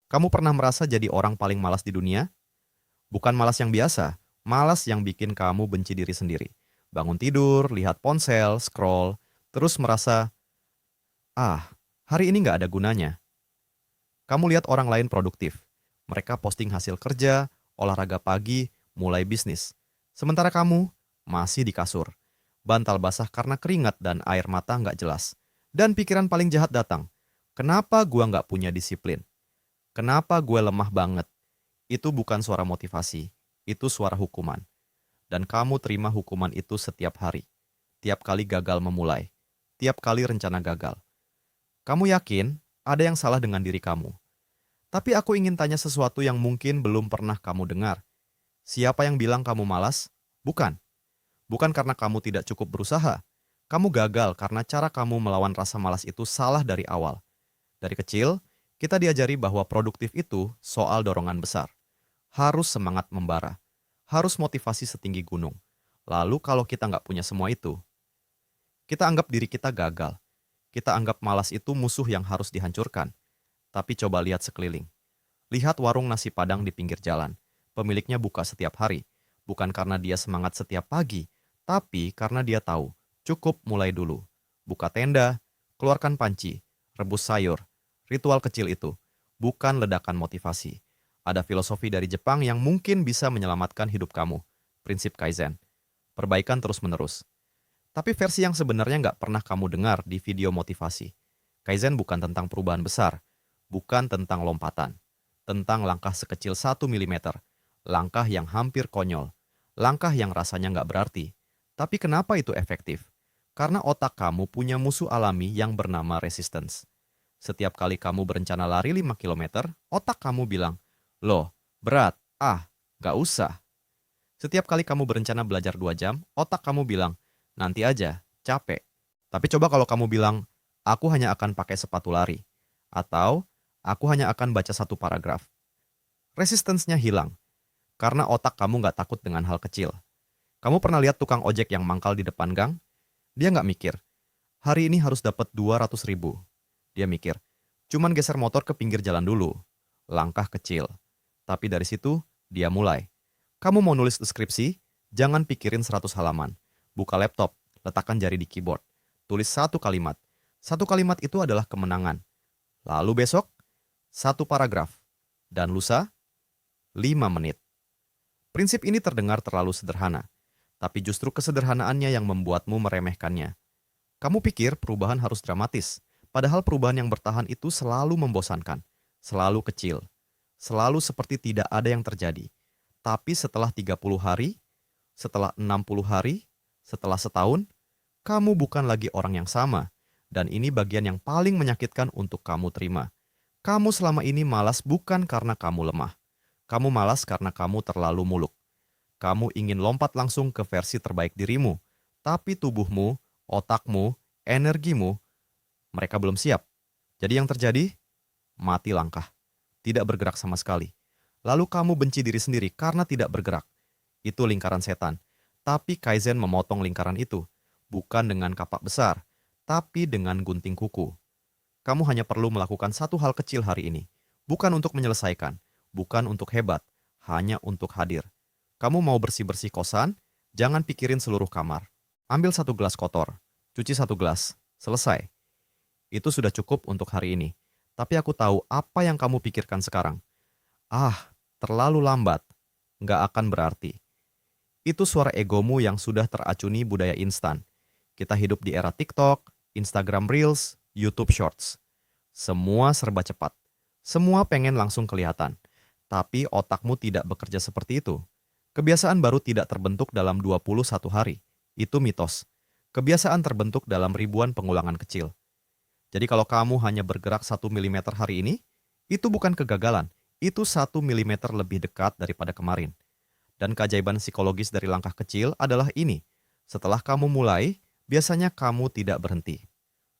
Kamu pernah merasa jadi orang paling malas di dunia? Bukan malas yang biasa, malas yang bikin kamu benci diri sendiri. Bangun tidur, lihat ponsel, scroll, terus merasa, hari ini nggak ada gunanya. Kamu lihat orang lain produktif. Mereka posting hasil kerja, olahraga pagi, mulai bisnis. Sementara kamu masih di kasur. Bantal basah karena keringat dan air mata nggak jelas. Dan pikiran paling jahat datang. Kenapa gua nggak punya disiplin? Kenapa gue lemah banget? Itu bukan suara motivasi, itu suara hukuman. Dan kamu terima hukuman itu setiap hari. Tiap kali gagal memulai. Tiap kali rencana gagal. Kamu yakin ada yang salah dengan diri kamu? Tapi aku ingin tanya sesuatu yang mungkin belum pernah kamu dengar. Siapa yang bilang kamu malas? Bukan. Bukan karena kamu tidak cukup berusaha. Kamu gagal karena cara kamu melawan rasa malas itu salah dari awal. Dari kecil, kita diajari bahwa produktif itu soal dorongan besar. Harus semangat membara. Harus motivasi setinggi gunung. Lalu kalau kita nggak punya semua itu, kita anggap diri kita gagal. Kita anggap malas itu musuh yang harus dihancurkan. Tapi coba lihat sekeliling. Lihat warung nasi Padang di pinggir jalan. Pemiliknya buka setiap hari. Bukan karena dia semangat setiap pagi, tapi karena dia tahu, cukup mulai dulu. Buka tenda, keluarkan panci, rebus sayur. Ritual kecil itu, bukan ledakan motivasi. Ada filosofi dari Jepang yang mungkin bisa menyelamatkan hidup kamu. Prinsip Kaizen. Perbaikan terus-menerus. Tapi versi yang sebenarnya nggak pernah kamu dengar di video motivasi. Kaizen bukan tentang perubahan besar. Bukan tentang lompatan. Tentang langkah sekecil 1 mm. Langkah yang hampir konyol. Langkah yang rasanya nggak berarti. Tapi kenapa itu efektif? Karena otak kamu punya musuh alami yang bernama resistance. Setiap kali kamu berencana lari 5 kilometer, otak kamu bilang, loh, berat, nggak usah. Setiap kali kamu berencana belajar 2 jam, otak kamu bilang, nanti aja, capek. Tapi coba kalau kamu bilang, aku hanya akan pakai sepatu lari. Atau, aku hanya akan baca 1 paragraf. Resistance-nya hilang, karena otak kamu nggak takut dengan hal kecil. Kamu pernah lihat tukang ojek yang mangkal di depan gang? Dia nggak mikir, hari ini harus dapat 200.000. Dia mikir, cuman geser motor ke pinggir jalan dulu. Langkah kecil. Tapi dari situ, dia mulai. Kamu mau nulis deskripsi? Jangan pikirin 100 halaman. Buka laptop, letakkan jari di keyboard. Tulis 1 kalimat. 1 kalimat itu adalah kemenangan. Lalu besok, 1 paragraf. Dan lusa, 5 menit. Prinsip ini terdengar terlalu sederhana. Tapi justru kesederhanaannya yang membuatmu meremehkannya. Kamu pikir perubahan harus dramatis. Padahal perubahan yang bertahan itu selalu membosankan, selalu kecil, selalu seperti tidak ada yang terjadi. Tapi setelah 30 hari, setelah 60 hari, setelah setahun, kamu bukan lagi orang yang sama. Dan ini bagian yang paling menyakitkan untuk kamu terima. Kamu selama ini malas bukan karena kamu lemah. Kamu malas karena kamu terlalu muluk. Kamu ingin lompat langsung ke versi terbaik dirimu. Tapi tubuhmu, otakmu, energimu, mereka belum siap. Jadi yang terjadi, mati langkah. Tidak bergerak sama sekali. Lalu kamu benci diri sendiri karena tidak bergerak. Itu lingkaran setan. Tapi Kaizen memotong lingkaran itu. Bukan dengan kapak besar, tapi dengan gunting kuku. Kamu hanya perlu melakukan 1 hal kecil hari ini. Bukan untuk menyelesaikan. Bukan untuk hebat. Hanya untuk hadir. Kamu mau bersih-bersih kosan, jangan pikirin seluruh kamar. Ambil 1 gelas kotor. Cuci 1 gelas. Selesai. Itu sudah cukup untuk hari ini. Tapi aku tahu apa yang kamu pikirkan sekarang. Terlalu lambat. Nggak akan berarti. Itu suara egomu yang sudah teracuni budaya instan. Kita hidup di era TikTok, Instagram Reels, YouTube Shorts. Semua serba cepat. Semua pengen langsung kelihatan. Tapi otakmu tidak bekerja seperti itu. Kebiasaan baru tidak terbentuk dalam 21 hari. Itu mitos. Kebiasaan terbentuk dalam ribuan pengulangan kecil. Jadi kalau kamu hanya bergerak 1 mm hari ini, itu bukan kegagalan. Itu 1 mm lebih dekat daripada kemarin. Dan keajaiban psikologis dari langkah kecil adalah ini. Setelah kamu mulai, biasanya kamu tidak berhenti.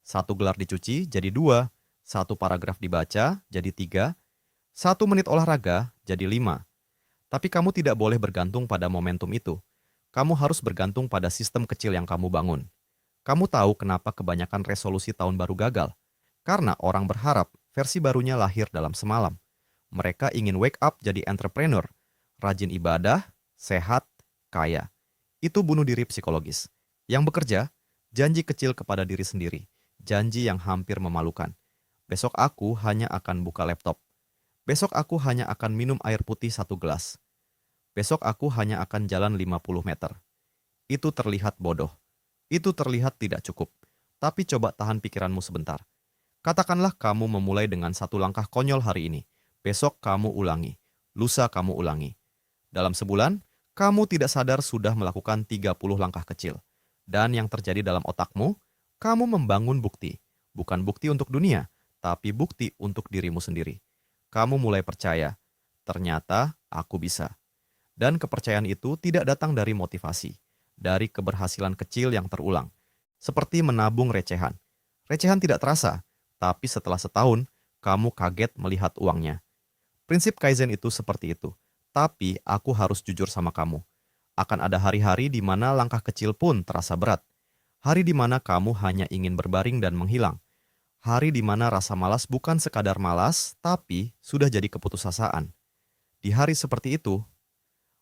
1 gelar dicuci jadi 2, 1 paragraf dibaca jadi 3, 1 menit olahraga jadi 5. Tapi kamu tidak boleh bergantung pada momentum itu. Kamu harus bergantung pada sistem kecil yang kamu bangun. Kamu tahu kenapa kebanyakan resolusi tahun baru gagal? Karena orang berharap versi barunya lahir dalam semalam. Mereka ingin wake up jadi entrepreneur, rajin ibadah, sehat, kaya. Itu bunuh diri psikologis. Yang bekerja, janji kecil kepada diri sendiri, janji yang hampir memalukan. Besok aku hanya akan buka laptop. Besok aku hanya akan minum air putih 1 gelas. Besok aku hanya akan jalan 50 meter. Itu terlihat bodoh. Itu terlihat tidak cukup. Tapi coba tahan pikiranmu sebentar. Katakanlah kamu memulai dengan 1 langkah konyol hari ini. Besok kamu ulangi. Lusa kamu ulangi. Dalam sebulan, kamu tidak sadar sudah melakukan 30 langkah kecil. Dan yang terjadi dalam otakmu, kamu membangun bukti. Bukan bukti untuk dunia, tapi bukti untuk dirimu sendiri. Kamu mulai percaya, ternyata aku bisa. Dan kepercayaan itu tidak datang dari motivasi, dari keberhasilan kecil yang terulang. Seperti menabung recehan. Recehan tidak terasa, tapi setelah setahun, kamu kaget melihat uangnya. Prinsip Kaizen itu seperti itu. Tapi aku harus jujur sama kamu. Akan ada hari-hari di mana langkah kecil pun terasa berat. Hari di mana kamu hanya ingin berbaring dan menghilang. Hari di mana rasa malas bukan sekadar malas, tapi sudah jadi keputusasaan. Di hari seperti itu,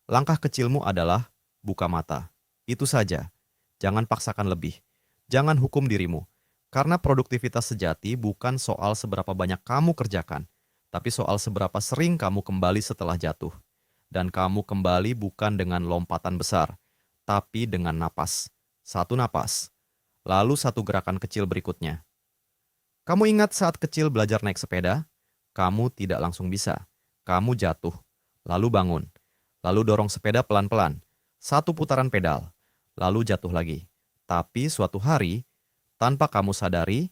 langkah kecilmu adalah buka mata. Itu saja. Jangan paksakan lebih. Jangan hukum dirimu. Karena produktivitas sejati bukan soal seberapa banyak kamu kerjakan, tapi soal seberapa sering kamu kembali setelah jatuh. Dan kamu kembali bukan dengan lompatan besar, tapi dengan napas. 1 napas. Lalu 1 gerakan kecil berikutnya. Kamu ingat saat kecil belajar naik sepeda? Kamu tidak langsung bisa. Kamu jatuh, lalu bangun, lalu dorong sepeda pelan-pelan. 1 putaran pedal, lalu jatuh lagi. Tapi suatu hari, tanpa kamu sadari,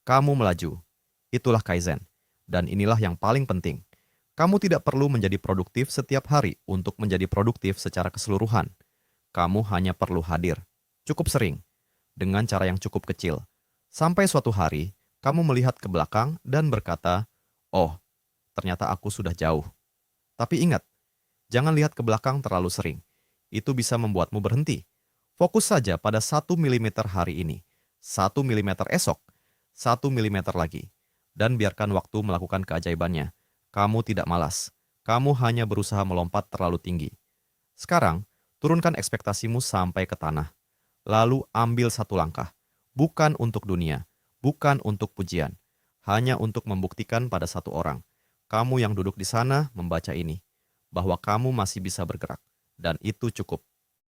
kamu melaju. Itulah Kaizen. Dan inilah yang paling penting. Kamu tidak perlu menjadi produktif setiap hari untuk menjadi produktif secara keseluruhan. Kamu hanya perlu hadir. Cukup sering. Dengan cara yang cukup kecil. Sampai suatu hari, kamu melihat ke belakang dan berkata, "Oh, ternyata aku sudah jauh." Tapi ingat, jangan lihat ke belakang terlalu sering. Itu bisa membuatmu berhenti. Fokus saja pada 1 mm hari ini. 1 mm esok. 1 mm lagi. Dan biarkan waktu melakukan keajaibannya. Kamu tidak malas. Kamu hanya berusaha melompat terlalu tinggi. Sekarang, turunkan ekspektasimu sampai ke tanah. Lalu ambil 1 langkah. Bukan untuk dunia. Bukan untuk pujian. Hanya untuk membuktikan pada 1 orang. Kamu yang duduk di sana membaca ini. Bahwa kamu masih bisa bergerak. Dan itu cukup.